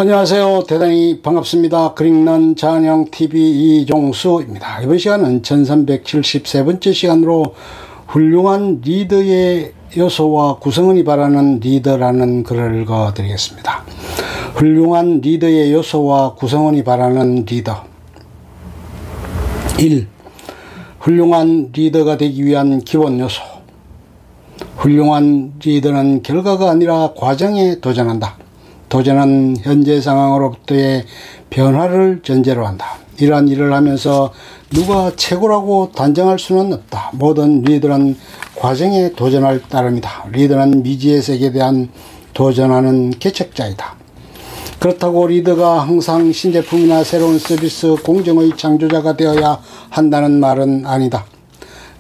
안녕하세요. 대단히 반갑습니다. 그릭런 자연형TV 이종수입니다. 이번 시간은 1373번째 시간으로 훌륭한 리더의 요소와 구성원이 바라는 리더라는 글을 읽어드리겠습니다. 훌륭한 리더의 요소와 구성원이 바라는 리더. 1. 훌륭한 리더가 되기 위한 기본 요소. 훌륭한 리더는 결과가 아니라 과정에 도전한다. 도전은 현재 상황으로부터의 변화를 전제로 한다. 이러한 일을 하면서 누가 최고라고 단정할 수는 없다. 모든 리더는 과정에 도전할 따름이다. 리더는 미지의 세계에 대한 도전하는 개척자이다. 그렇다고 리더가 항상 신제품이나 새로운 서비스 공정의 창조자가 되어야 한다는 말은 아니다.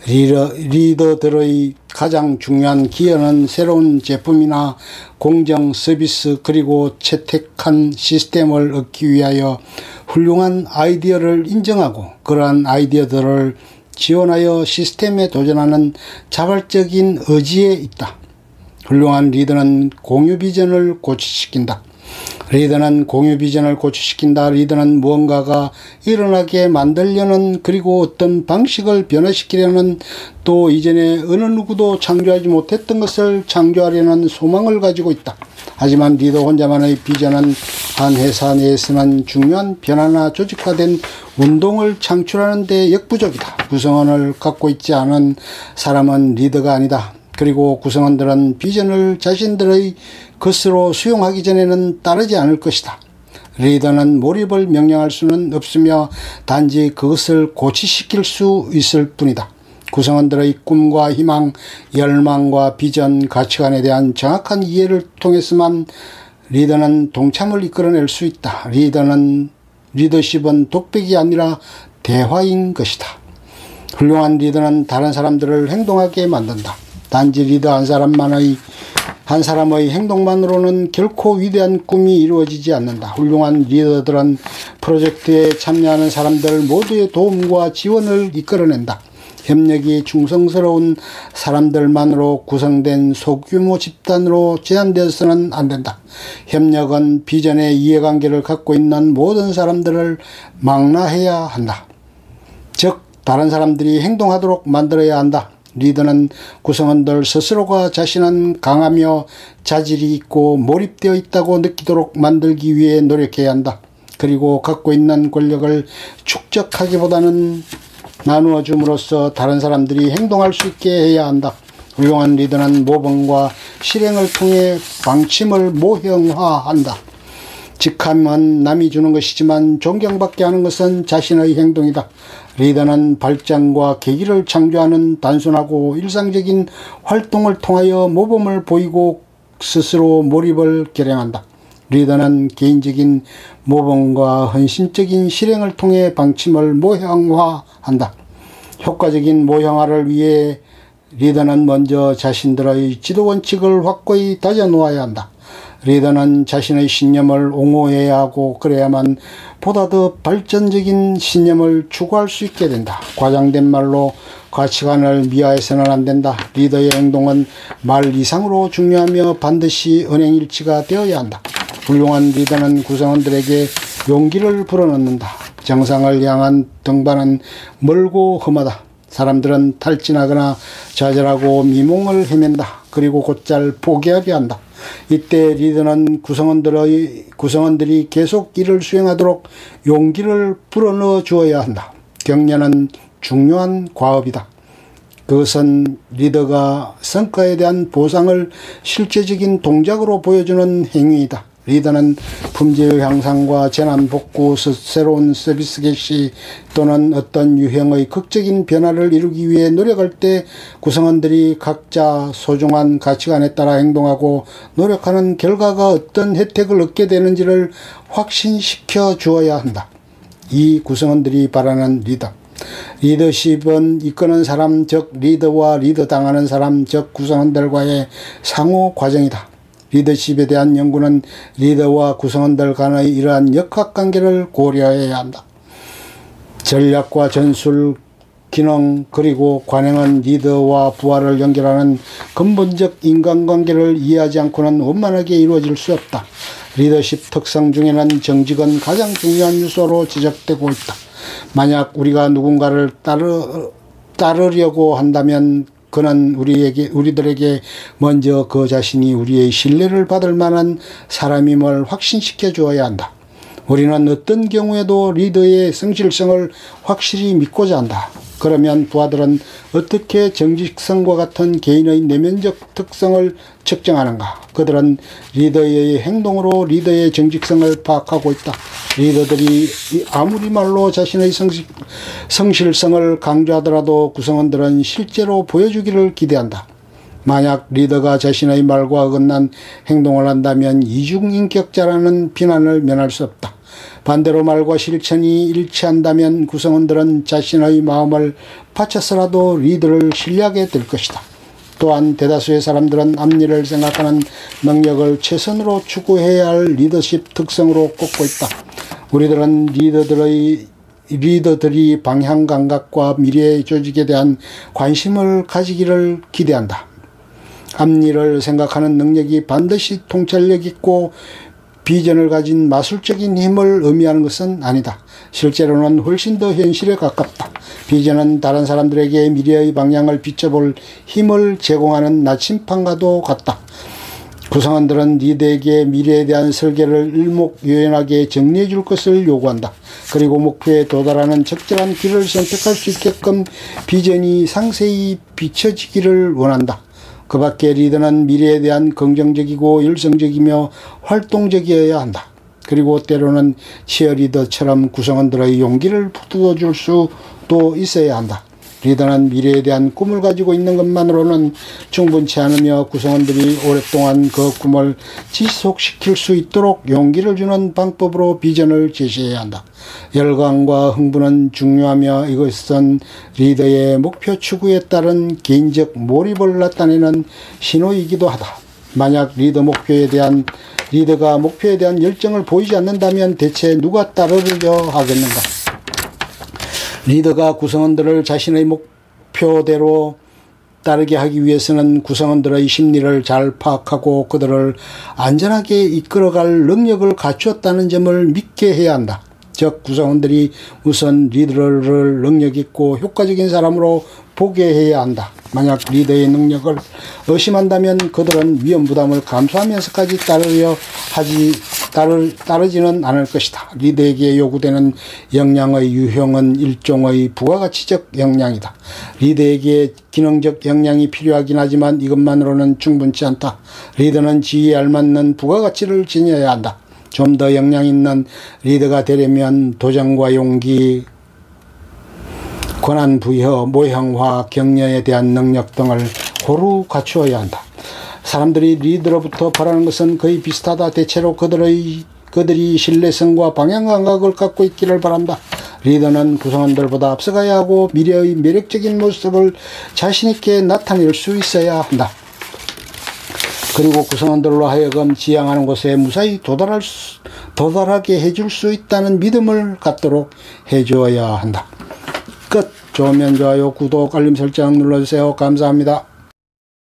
리더들의 가장 중요한 기여는 새로운 제품이나 공정 서비스 그리고 채택한 시스템을 얻기 위하여 훌륭한 아이디어를 인정하고 그러한 아이디어들을 지원하여 시스템에 도전하는 자발적인 의지에 있다. 훌륭한 리더는 공유 비전을 고취시킨다. 리더는 공유 비전을 고취시킨다. 리더는 무언가가 일어나게 만들려는 그리고 어떤 방식을 변화시키려는 또 이전에 어느 누구도 창조하지 못했던 것을 창조하려는 소망을 가지고 있다. 하지만 리더 혼자만의 비전은 한 회사 내에서는 중요한 변화나 조직화된 운동을 창출하는 데 역부족이다. 구성원을 갖고 있지 않은 사람은 리더가 아니다. 그리고 구성원들은 비전을 자신들의 것으로 수용하기 전에는 따르지 않을 것이다. 리더는 몰입을 명령할 수는 없으며 단지 그것을 고취시킬 수 있을 뿐이다. 구성원들의 꿈과 희망, 열망과 비전, 가치관에 대한 정확한 이해를 통해서만 리더는 동참을 이끌어낼 수 있다. 리더십은 독백이 아니라 대화인 것이다. 훌륭한 리더는 다른 사람들을 행동하게 만든다. 단지 리더 한 사람의 행동만으로는 결코 위대한 꿈이 이루어지지 않는다. 훌륭한 리더들은 프로젝트에 참여하는 사람들 모두의 도움과 지원을 이끌어낸다. 협력이 충성스러운 사람들만으로 구성된 소규모 집단으로 제한되어서는 안 된다. 협력은 비전의 이해관계를 갖고 있는 모든 사람들을 망라해야 한다. 즉, 다른 사람들이 행동하도록 만들어야 한다. 리더는 구성원들 스스로가 자신은 강하며 자질이 있고 몰입되어 있다고 느끼도록 만들기 위해 노력해야 한다. 그리고 갖고 있는 권력을 축적하기보다는 나누어 줌으로써 다른 사람들이 행동할 수 있게 해야 한다. 훌륭한 리더는 모범과 실행을 통해 방침을 모형화한다. 직함은 남이 주는 것이지만 존경받게 하는 것은 자신의 행동이다. 리더는 발전과 계기를 창조하는 단순하고 일상적인 활동을 통하여 모범을 보이고 스스로 몰입을 결행한다. 리더는 개인적인 모범과 헌신적인 실행을 통해 방침을 모형화한다. 효과적인 모형화를 위해 리더는 먼저 자신들의 지도 원칙을 확고히 다져놓아야 한다. 리더는 자신의 신념을 옹호해야 하고 그래야만 보다 더 발전적인 신념을 추구할 수 있게 된다. 과장된 말로 가치관을 미화해서는 안 된다. 리더의 행동은 말 이상으로 중요하며 반드시 언행일치가 되어야 한다. 훌륭한 리더는 구성원들에게 용기를 불어넣는다. 정상을 향한 등반은 멀고 험하다. 사람들은 탈진하거나 좌절하고 미몽을 헤맨다. 그리고 곧잘 포기하게 한다. 이때 리더는 구성원들이 계속 일을 수행하도록 용기를 불어넣어 주어야 한다. 격려는 중요한 과업이다. 그것은 리더가 성과에 대한 보상을 실제적인 동작으로 보여주는 행위이다. 리더는 품질 향상과 재난 복구, 새로운 서비스 개시 또는 어떤 유형의 극적인 변화를 이루기 위해 노력할 때 구성원들이 각자 소중한 가치관에 따라 행동하고 노력하는 결과가 어떤 혜택을 얻게 되는지를 확신시켜 주어야 한다. 이 구성원들이 바라는 리더. 리더십은 이끄는 사람, 즉 리더와 리더당하는 사람, 즉 구성원들과의 상호 과정이다. 리더십에 대한 연구는 리더와 구성원들 간의 이러한 역학관계를 고려해야 한다. 전략과 전술, 기능 그리고 관행은 리더와 부하를 연결하는 근본적 인간관계를 이해하지 않고는 원만하게 이루어질 수 없다. 리더십 특성 중에는 정직은 가장 중요한 요소로 지적되고 있다. 만약 우리가 누군가를 따르려고 한다면 그는 우리들에게 먼저 그 자신이 우리의 신뢰를 받을 만한 사람임을 확신시켜 주어야 한다. 우리는 어떤 경우에도 리더의 성실성을 확실히 믿고자 한다. 그러면 부하들은 어떻게 정직성과 같은 개인의 내면적 특성을 측정하는가? 그들은 리더의 행동으로 리더의 정직성을 파악하고 있다. 리더들이 아무리 말로 자신의 성실성을 강조하더라도 구성원들은 실제로 보여주기를 기대한다. 만약 리더가 자신의 말과 어긋난 행동을 한다면 이중인격자라는 비난을 면할 수 없다. 반대로 말과 실천이 일치한다면 구성원들은 자신의 마음을 바쳐서라도 리더를 신뢰하게 될 것이다. 또한 대다수의 사람들은 앞일을 생각하는 능력을 최선으로 추구해야 할 리더십 특성으로 꼽고 있다. 우리들은 리더들이 방향 감각과 미래의 조직에 대한 관심을 가지기를 기대한다. 앞일을 생각하는 능력이 반드시 통찰력 있고 비전을 가진 마술적인 힘을 의미하는 것은 아니다. 실제로는 훨씬 더 현실에 가깝다. 비전은 다른 사람들에게 미래의 방향을 비춰볼 힘을 제공하는 나침판과도 같다. 구성원들은 리더에게 미래에 대한 설계를 일목요연하게 정리해 줄 것을 요구한다. 그리고 목표에 도달하는 적절한 길을 선택할 수 있게끔 비전이 상세히 비춰지기를 원한다. 그 밖에 리더는 미래에 대한 긍정적이고 열성적이며 활동적이어야 한다. 그리고 때로는 치어리더처럼 구성원들의 용기를 북돋워줄 수도 있어야 한다. 리더는 미래에 대한 꿈을 가지고 있는 것만으로는 충분치 않으며 구성원들이 오랫동안 그 꿈을 지속시킬 수 있도록 용기를 주는 방법으로 비전을 제시해야 한다. 열광과 흥분은 중요하며 이것은 리더의 목표 추구에 따른 개인적 몰입을 나타내는 신호이기도 하다. 만약 리더가 목표에 대한 열정을 보이지 않는다면 대체 누가 따르려 하겠는가? 리더가 구성원들을 자신의 목표대로 따르게 하기 위해서는 구성원들의 심리를 잘 파악하고 그들을 안전하게 이끌어갈 능력을 갖추었다는 점을 믿게 해야 한다. 즉 구성원들이 우선 리더를 능력있고 효과적인 사람으로 보게 해야 한다. 만약 리더의 능력을 의심한다면 그들은 위험 부담을 감수하면서까지 따르지는 않을 것이다. 리더에게 요구되는 역량의 유형은 일종의 부가가치적 역량이다. 리더에게 기능적 역량이 필요하긴 하지만 이것만으로는 충분치 않다. 리더는 지위에 알맞는 부가가치를 지녀야 한다. 좀 더 역량 있는 리더가 되려면 도전과 용기, 권한 부여, 모형화, 격려에 대한 능력 등을 고루 갖추어야 한다. 사람들이 리더로부터 바라는 것은 거의 비슷하다. 대체로 그들이 신뢰성과 방향 감각을 갖고 있기를 바란다. 리더는 구성원들보다 앞서가야 하고 미래의 매력적인 모습을 자신있게 나타낼 수 있어야 한다. 그리고 구성원들로 하여금 지향하는 곳에 무사히 도달하게 해줄 수 있다는 믿음을 갖도록 해주어야 한다. 끝. 좋으면 좋아요, 구독, 알림 설정 눌러주세요. 감사합니다.